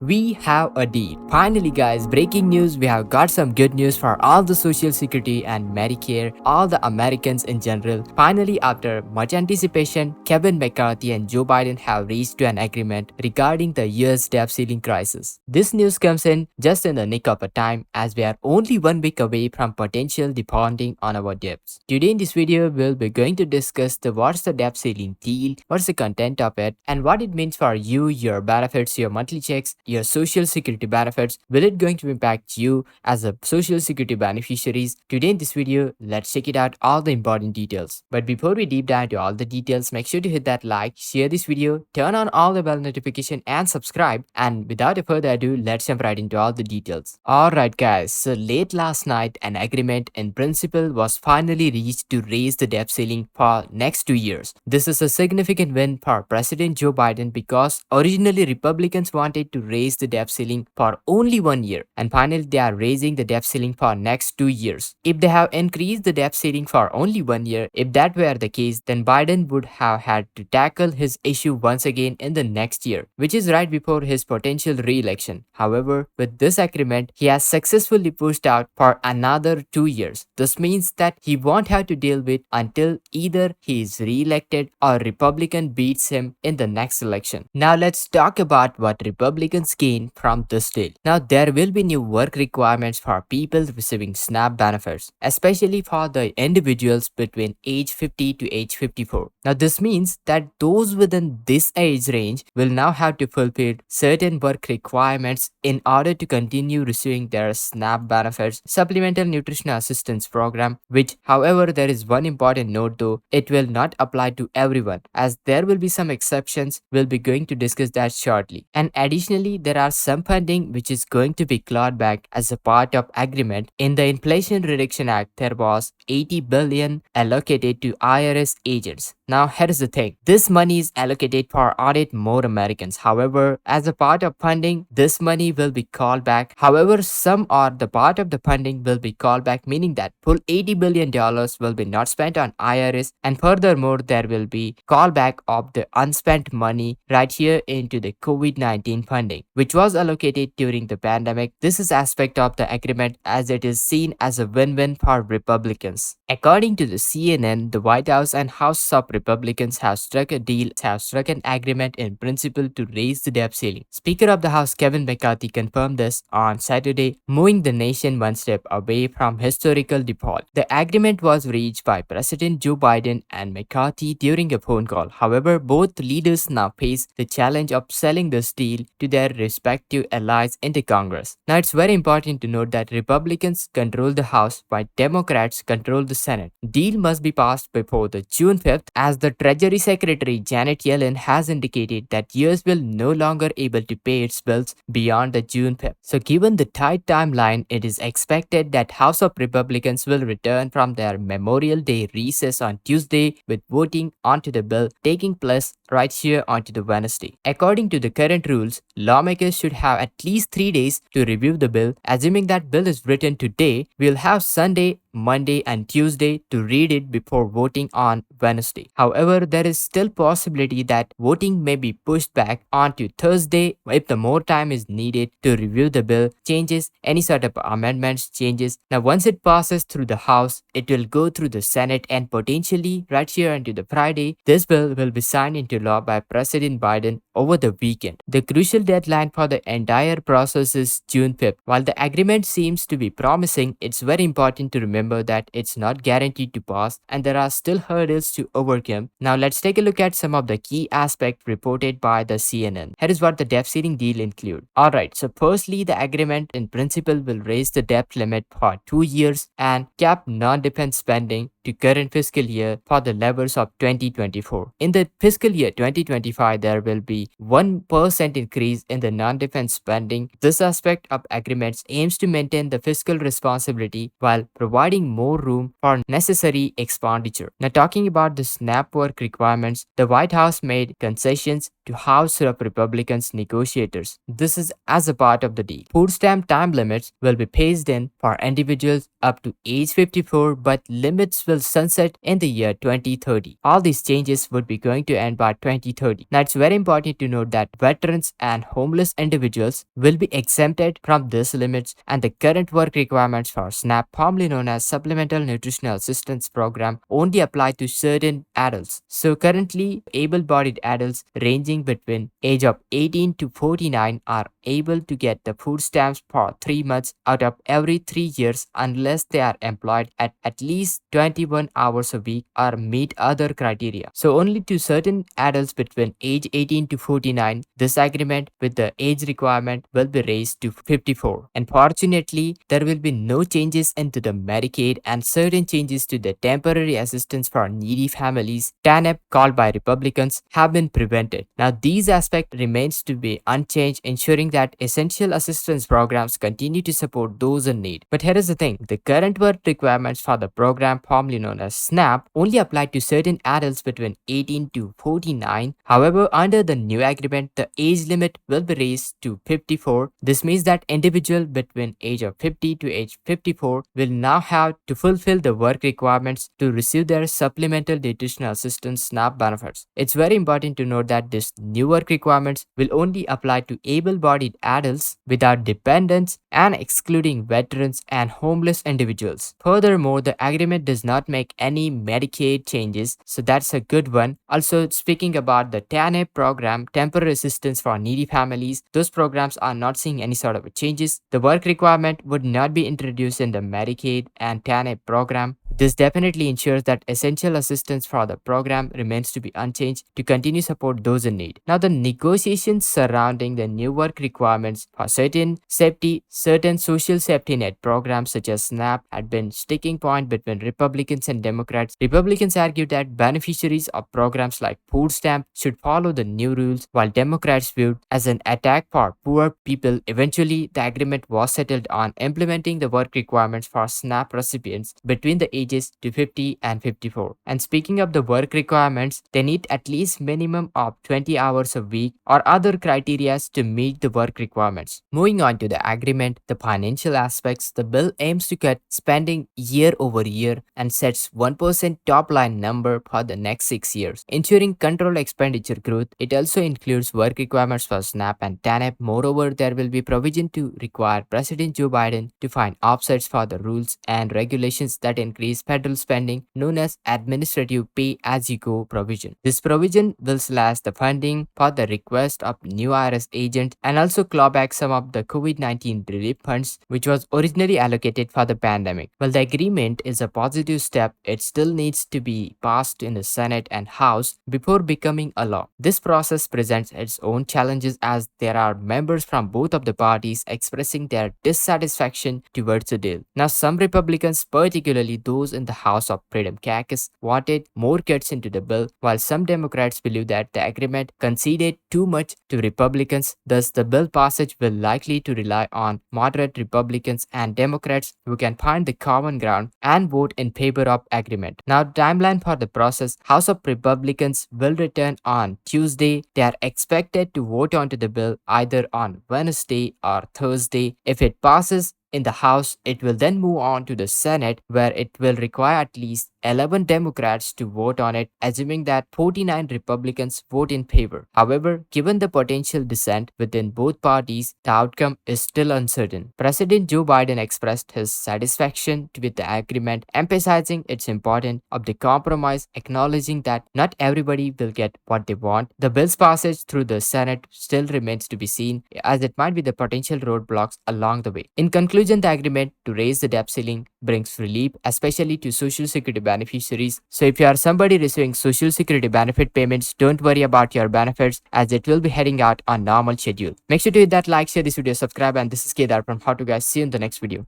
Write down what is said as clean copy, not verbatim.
We have a deal. Finally, guys, breaking news. We have got some good news for all the Social Security and Medicare, all the Americans in general. Finally, after much anticipation, Kevin McCarthy and Joe Biden have reached to an agreement regarding the US debt ceiling crisis. This news comes in just in the nick of a time as we are only 1 week away from potential defaulting on our debts. Today in this video, we'll be going to discuss what's the debt ceiling deal, what's the content of it, and what it means for you, your benefits, your monthly checks, your social security benefits. Will it going to impact you as a social security beneficiaries? Today in this video, let's check it out all the important details. But before we deep dive into all the details, make sure to hit that like, share this video, turn on all the bell notification and subscribe. And without a further ado, let's jump right into all the details. Alright guys, so late last night an agreement in principle was finally reached to raise the debt ceiling for next 2 years. This is a significant win for President Joe Biden because originally Republicans wanted to raise the debt ceiling for only 1 year, and finally they are raising the debt ceiling for next 2 years. If they have increased the debt ceiling for only 1 year, if that were the case, then Biden would have had to tackle his issue once again in the next year, which is right before his potential re-election. However, with this agreement, he has successfully pushed out for another 2 years. This means that he won't have to deal with until either he is re-elected or Republican beats him in the next election. Now let's talk about what Republicans gain from this deal. Now there will be new work requirements for people receiving SNAP benefits, especially for the individuals between age 50 to age 54. Now this means that those within this age range will now have to fulfill certain work requirements in order to continue receiving their SNAP benefits, Supplemental Nutrition Assistance Program, which however there is one important note though, it will not apply to everyone as there will be some exceptions. We'll be going to discuss that shortly. And additionally, there are some funding which is going to be clawed back as a part of agreement. In the Inflation Reduction Act, there was 80 billion allocated to IRS agents. Now here's the thing, this money is allocated for audit more Americans. However, as a part of funding, this money will be called back. However, some or the part of the funding will be called back, meaning that full $80 billion will be not spent on IRS, and furthermore, there will be callback of the unspent money right here into the COVID-19 funding, which was allocated during the pandemic. This is aspect of the agreement as it is seen as a win-win for Republicans. According to the CNN, the White House and House of Republicans have struck an agreement in principle to raise the debt ceiling. Speaker of the House Kevin McCarthy confirmed this on Saturday, moving the nation one step away from historical default. The agreement was reached by President Joe Biden and McCarthy during a phone call. However, both leaders now face the challenge of selling this deal to their respective allies in the Congress. Now, it's very important to note that Republicans control the House while Democrats control the Senate. Deal must be passed before the June 5th, as the Treasury Secretary Janet Yellen has indicated that US will no longer able to pay its bills beyond the June 5th. So given the tight timeline, it is expected that House of Republicans will return from their Memorial Day recess on Tuesday, with voting onto the bill taking place right here onto the Wednesday. According to the current rules, lawmakers should have at least 3 days to review the bill. Assuming that bill is written today, we'll have Sunday, Monday and Tuesday to read it before voting on Wednesday. However, there is still possibility that voting may be pushed back onto Thursday if the more time is needed to review the bill, changes, any sort of amendments, changes. Now once it passes through the House, it will go through the Senate and potentially right here into the Friday, this bill will be signed into law by President Biden over the weekend. The crucial deadline for the entire process is June 5th. While the agreement seems to be promising, it's very important to remember that it's not guaranteed to pass and there are still hurdles to overcome. Now let's take a look at some of the key aspects reported by the CNN. Here is what the debt ceiling deal include. Alright, so firstly, the agreement in principle will raise the debt limit for 2 years and cap non-defense spending to current fiscal year for the levels of 2024. In the fiscal year 2025, there will be 1% increase in the non-defense spending. This aspect of agreements aims to maintain the fiscal responsibility while providing more room for necessary expenditure. Now talking about the SNAP work requirements, the White House made concessions to House of Republicans negotiators. This is as a part of the deal. Food stamp time limits will be phased in for individuals up to age 54, but limits will will sunset in the year 2030. All these changes would be going to end by 2030. Now, it's very important to note that veterans and homeless individuals will be exempted from these limits, and the current work requirements for SNAP, formerly known as Supplemental Nutritional Assistance Program, only apply to certain adults. So currently, able-bodied adults ranging between age of 18 to 49 are able to get the food stamps for 3 months out of every 3 years unless they are employed at least 21 hours a week or meet other criteria. So only to certain adults between age 18 to 49, this agreement with the age requirement will be raised to 54. Unfortunately, there will be no changes into the Medicaid and certain changes to the temporary assistance for needy families, TANF called by Republicans, have been prevented. Now these aspects remains to be unchanged, ensuring that essential assistance programs continue to support those in need. But here is the thing, the current work requirements for the program formerly known as SNAP only apply to certain adults between 18 to 49. However, under the new agreement, the age limit will be raised to 54. This means that individuals between age of 50 to age 54 will now have to fulfill the work requirements to receive their supplemental nutritional assistance SNAP benefits. It's very important to note that this new work requirements will only apply to able-bodied adults without dependents and excluding veterans and homeless individuals. Furthermore, the agreement does not make any Medicaid changes, so that's a good one. Also, speaking about the TANF program, temporary assistance for needy families, those programs are not seeing any sort of changes. The work requirement would not be introduced in the Medicaid and TANF program. This definitely ensures that essential assistance for the program remains to be unchanged to continue support those in need. Now, the negotiations surrounding the new work requirements for certain social safety net programs such as SNAP had been sticking point between Republicans and Democrats. Republicans argue that beneficiaries of programs like food stamp should follow the new rules, while Democrats viewed as an attack for poor people. Eventually, the agreement was settled on implementing the work requirements for SNAP recipients between the ages to 50 and 54. And speaking of the work requirements, they need at least minimum of 20 hours a week or other criteria to meet the work requirements. Moving on to the agreement, the financial aspects, the bill aims to cut spending year over year and sets 1% top line number for the next 6 years, ensuring controlled expenditure growth. It also includes work requirements for SNAP and TANF. Moreover, there will be provision to require President Joe Biden to find offsets for the rules and regulations that increase federal spending, known as administrative pay-as-you-go provision. This provision will slash the funding for the request of new IRS agents and also claw back some of the COVID-19 relief funds which was originally allocated for the pandemic. While the agreement is a positive step, it still needs to be passed in the Senate and House before becoming a law. This process presents its own challenges as there are members from both of the parties expressing their dissatisfaction towards the deal. Now, some Republicans, particularly those in the House of Freedom Caucus, wanted more cuts into the bill, while some Democrats believe that the agreement conceded too much to Republicans. Thus, the bill passage will likely to rely on moderate Republicans and Democrats who can find the common ground and vote in favor of agreement. Now, timeline for the process: House of Republicans will return on Tuesday. They are expected to vote onto the bill either on Wednesday or Thursday. If it passes in the House, it will then move on to the Senate, where it will require at least 11 Democrats to vote on it, assuming that 49 Republicans vote in favor. However, given the potential dissent within both parties, the outcome is still uncertain. President Joe Biden expressed his satisfaction with the agreement, emphasizing its importance of the compromise, acknowledging that not everybody will get what they want. The bill's passage through the Senate still remains to be seen, as it might be the potential roadblocks along the way. In conclusion, the agreement to raise the debt ceiling brings relief, especially to Social Security beneficiaries. So if you are somebody receiving Social Security benefit payments, don't worry about your benefits, as it will be heading out on normal schedule. Make sure to hit that like, share this video, subscribe, and this is Kedar from How To Guys. See you in the next video.